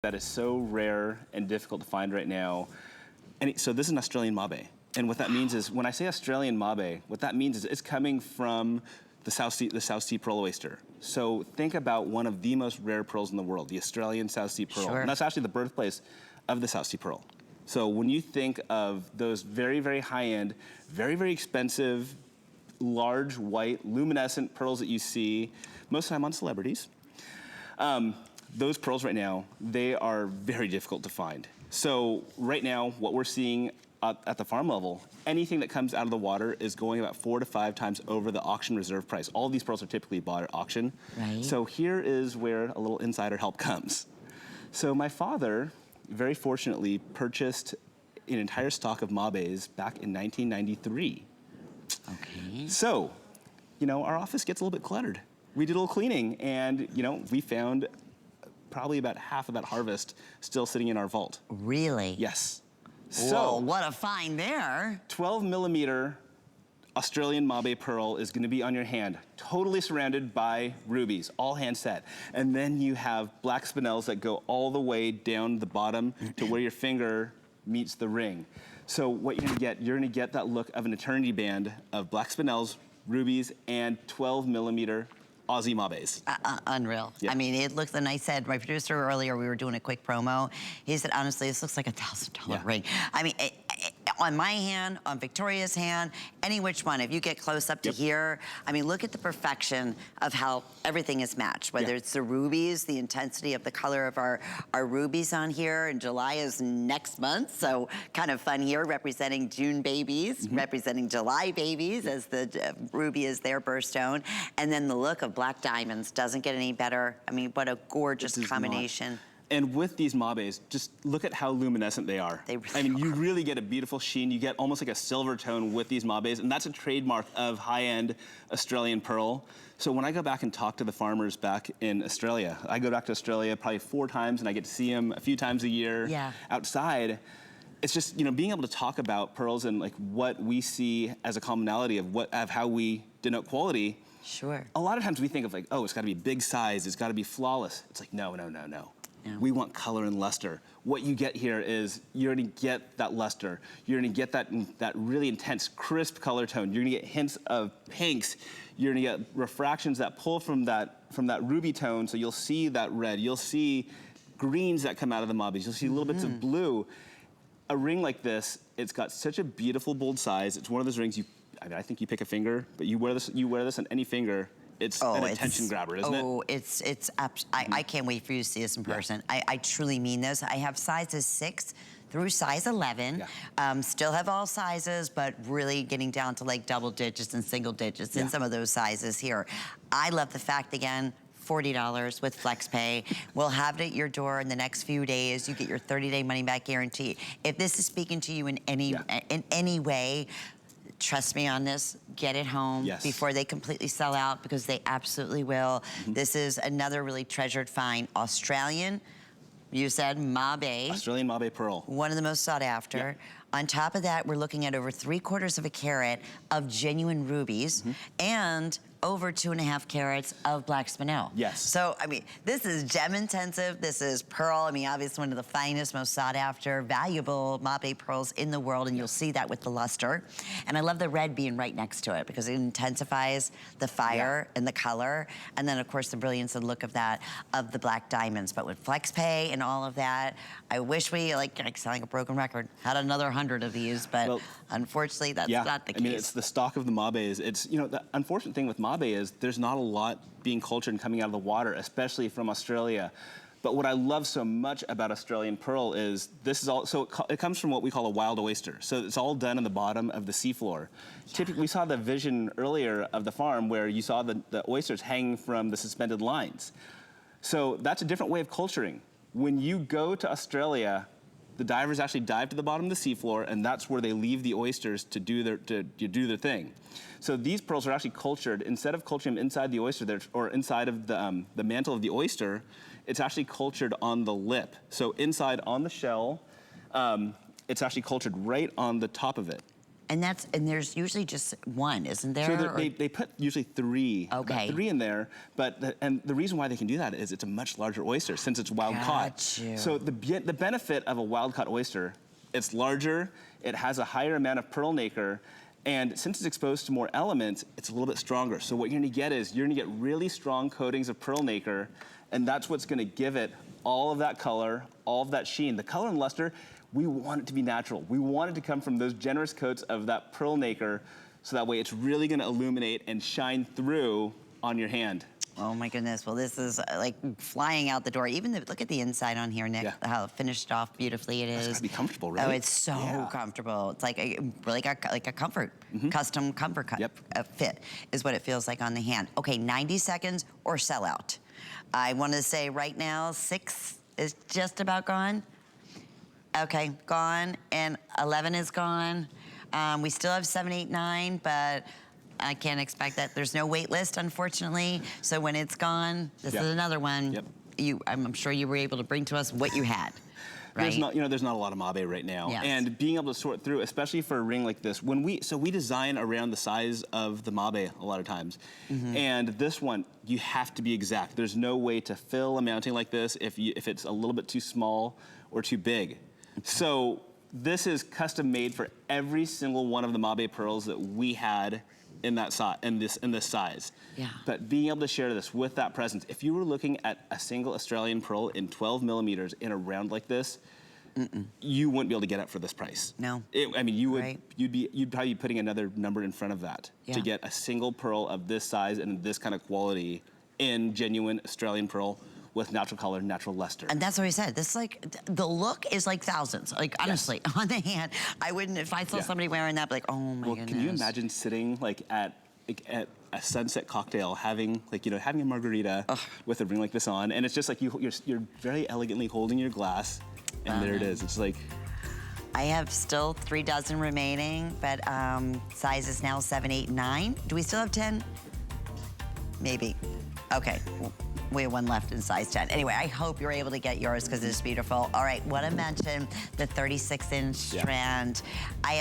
that is so rare and difficult to find right now. And so this is an Australian mabe. And what that means is, when I say Australian mabe, what that means is it's coming from the South Sea pearl oyster. So think about one of the most rare pearls in the world, the Australian South Sea pearl. Sure. And that's actually the birthplace of the South Sea pearl. So when you think of those very, very high-end, very, very expensive, large, white, luminescent pearls that you see most of the time on celebrities, those pearls right now, they are very difficult to find. So right now, what we're seeing at the farm level, anything that comes out of the water is going about 4 to 5 times over the auction reserve price. All these pearls are typically bought at auction. Right. So here is where a little insider help comes. So my father, very fortunately, purchased an entire stock of mabes back in 1993. Okay. So, our office gets a little bit cluttered. We did a little cleaning, and, we found probably about half of that harvest still sitting in our vault. Really? Yes. Whoa, So, what a find there. 12 millimeter Australian mabe pearl is gonna be on your hand, totally surrounded by rubies, all hand set. And then you have black spinels that go all the way down the bottom to where your finger meets the ring. So what you're gonna get that look of an eternity band of black spinels, rubies, and 12 millimeter Aussie mabes. Unreal. Yeah. I mean, it looks, and I said, my producer earlier, we were doing a quick promo. He said, honestly, this looks like a $1,000 ring. I mean, on my hand, on Victoria's hand, any which one, if you get close up to here, I mean, look at the perfection of how everything is matched, whether it's the rubies, the intensity of the color of our rubies on here, and July is next month, so kind of fun here, representing June babies, representing July babies, as the ruby is their birthstone, and then the look of black diamonds doesn't get any better. I mean, what a gorgeous combination. And with these mabes, just look at how luminescent they are. They really I mean, you really get a beautiful sheen. You get almost like a silver tone with these mabes, and that's a trademark of high-end Australian pearl. So when I go back and talk to the farmers back in Australia, I go back to Australia probably 4 times, and I get to see them a few times a year outside. It's just, being able to talk about pearls and like what we see as a commonality of how we denote quality. Sure. A lot of times we think of like, oh, it's gotta be big size, it's gotta be flawless. It's like, no. We want color and luster. What you get here is you're gonna get that luster. You're gonna get that really intense, crisp color tone. You're gonna get hints of pinks. You're gonna get refractions that pull from that ruby tone, so you'll see that red. You'll see greens that come out of the mabes. You'll see little bits of blue. A ring like this, it's got such a beautiful, bold size. It's one of those rings I think you pick a finger, but you wear this on any finger. It's an attention grabber, isn't it? Oh, I can't wait for you to see this in person. I truly mean this. I have sizes 6 through size 11. Still have all sizes, but really getting down to like double digits and single digits in some of those sizes here. I love the fact, again, $40 with FlexPay. We'll have it at your door in the next few days. You get your 30-day money-back guarantee. If this is speaking to you in any way, trust me on this, get it home before they completely sell out, because they absolutely will. This is another really treasured find. Australian, you said mabe. Australian mabe pearl. One of the most sought after. On top of that, we're looking at over 3/4 of a carat of genuine rubies and over 2.5 carats of black spinel. Yes. So, I mean, this is gem intensive. This is pearl. I mean, obviously one of the finest, most sought after, valuable mabe pearls in the world, and you'll see that with the luster. And I love the red being right next to it, because it intensifies the fire and the color. And then, of course, the brilliance and look of that, of the black diamonds. But with FlexPay and all of that, I wish we, like selling a broken record, had another 100 of these, but unfortunately, that's not the case. I mean, it's the stock of the mabes. It's, the unfortunate thing with mabe is there's not a lot being cultured and coming out of the water, especially from Australia. But what I love so much about Australian pearl is this is all, so it comes from what we call a wild oyster. So it's all done on the bottom of the seafloor. Typically, we saw the vision earlier of the farm where you saw the oysters hanging from the suspended lines. So that's a different way of culturing. When you go to Australia, the divers actually dive to the bottom of the seafloor, and that's where they leave the oysters to do their thing. So these pearls are actually cultured. Instead of culturing them inside the oyster, or inside of the mantle of the oyster, it's actually cultured on the lip. So inside on the shell, it's actually cultured right on the top of it. And there's usually just one, isn't there? So they put usually three, Okay. about 3 in there, and the reason why they can do that is it's a much larger oyster since it's wild caught. You. So the benefit of a wild caught oyster, it's larger, it has a higher amount of pearl nacre, and since it's exposed to more elements, it's a little bit stronger. So what you're gonna get is you're gonna get really strong coatings of pearl nacre, and that's what's gonna give it all of that color, all of that sheen. The color and luster, we want it to be natural. We want it to come from those generous coats of that pearl nacre, so that way it's really gonna illuminate and shine through on your hand. Oh my goodness, well this is like flying out the door. Even look at the inside on here, Nick, how finished off beautifully it is. It's gotta be comfortable, right? Oh, it's so comfortable. It's like really got like a comfort, custom comfort fit is what it feels like on the hand. Okay, 90 seconds or sell out. I want to say right now, 6 is just about gone. Okay, gone, and 11 is gone. We still have 7, 8, 9, but I can't expect that. There's no wait list, unfortunately. So when it's gone, this is another one. I'm sure you were able to bring to us what you had. Right? There's not a lot of mabe right now. And being able to sort through, especially for a ring like this, we design around the size of the mabe a lot of times. And this one, you have to be exact. There's no way to fill a mounting like this if it's a little bit too small or too big. So this is custom made for every single one of the mabe pearls that we had in this size. But being able to share this with that presence, if you were looking at a single Australian pearl in 12 millimeters in a round like this, you wouldn't be able to get it for this price. No. I mean, you'd probably be putting another number in front of that to get a single pearl of this size and this kind of quality in genuine Australian pearl with natural color, natural luster. And that's what we said. This the look is like thousands. Like honestly, on the hand, I wouldn't, if I saw somebody wearing that, be like, oh my goodness. Can you imagine sitting like at a sunset cocktail, having a margarita with a ring like this on, and it's just like you're very elegantly holding your glass, and there it is. It's like. I have still 3 dozen remaining, but size is now 7, 8, 9. Do we still have 10? Maybe. Okay. We have one left in size 10. Anyway, I hope you're able to get yours because it's beautiful. All right, want to mention the 36-inch strand.